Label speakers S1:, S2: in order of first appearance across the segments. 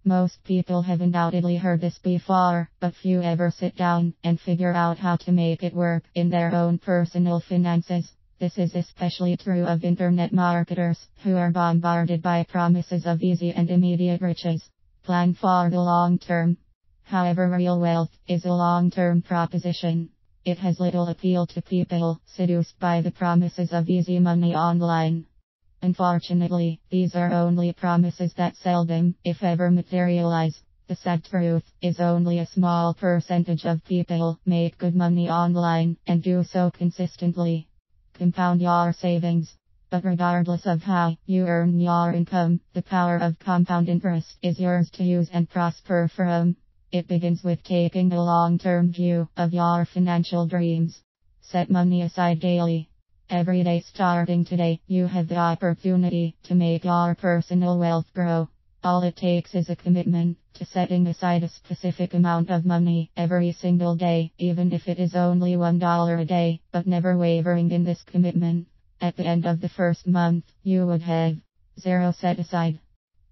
S1: Most people have undoubtedly heard this before, but few ever sit down and figure out how to make it work in their own personal finances. This is especially true of internet marketers, who are bombarded by promises of easy and immediate riches. Plan for the long term. However, real wealth is a long-term proposition. It has little appeal to people seduced by the promises of easy money online. Unfortunately, these are only promises that seldom, if ever, materialize. The sad truth is only a small percentage of people make good money online and do so consistently. Compound your savings. But regardless of how you earn your income, the power of compound interest is yours to use and prosper from. It begins with taking a long-term view of your financial dreams. Set money aside daily. Every day starting today, you have the opportunity to make your personal wealth grow. All it takes is a commitment to setting aside a specific amount of money every single day, even if it is only $1 a day, but never wavering in this commitment. At the end of the first month, you would have zero set aside.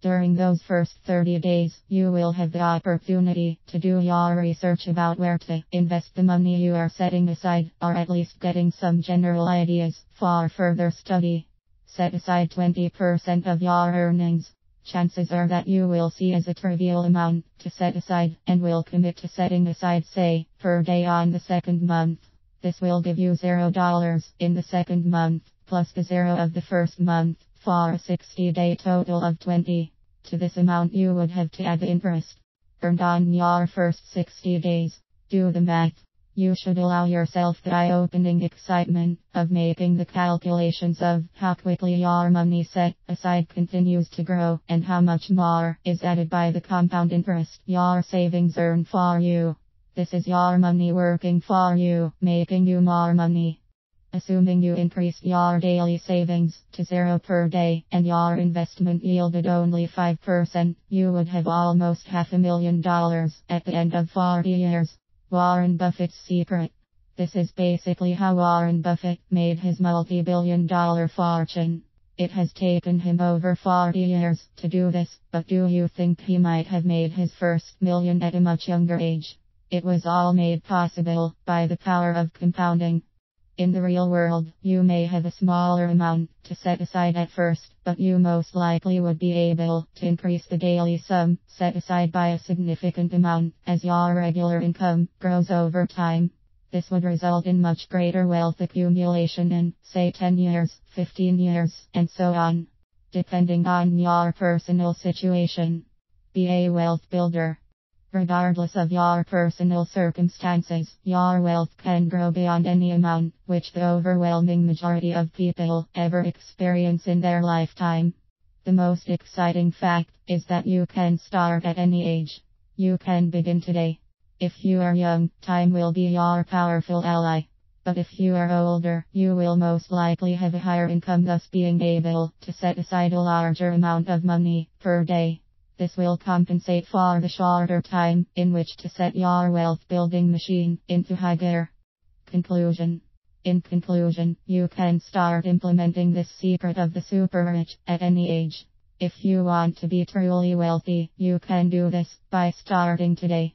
S1: During those first 30 days, you will have the opportunity to do your research about where to invest the money you are setting aside, or at least getting some general ideas for further study. Set aside 20% of your earnings. Chances are that you will see as a trivial amount to set aside, and will commit to setting aside, say, per day on the second month. This will give you $0 in the second month, plus the zero of the first month, for a 60-day total of 20. To this amount you would have to add the interest earned on your first 60 days. Do the math. You should allow yourself the eye-opening excitement of making the calculations of how quickly your money set aside continues to grow, and how much more is added by the compound interest your savings earn for you. This is your money working for you, making you more money. Assuming you increased your daily savings to zero per day, and your investment yielded only 5%, you would have almost $500,000 at the end of 40 years. Warren Buffett's secret. This is basically how Warren Buffett made his multi-billion-dollar fortune. It has taken him over 40 years to do this, but do you think he might have made his first million at a much younger age? It was all made possible by the power of compounding. In the real world, you may have a smaller amount to set aside at first, but you most likely would be able to increase the daily sum set aside by a significant amount as your regular income grows over time. This would result in much greater wealth accumulation in, say, 10 years, 15 years, and so on, depending on your personal situation. Be a wealth builder. Regardless of your personal circumstances, your wealth can grow beyond any amount, which the overwhelming majority of people ever experience in their lifetime. The most exciting fact is that you can start at any age. You can begin today. If you are young, time will be your powerful ally. But if you are older, you will most likely have a higher income, thus being able to set aside a larger amount of money per day. This will compensate for the shorter time in which to set your wealth building machine into high gear. Conclusion. In conclusion, you can start implementing this secret of the super rich at any age. If you want to be truly wealthy, you can do this by starting today.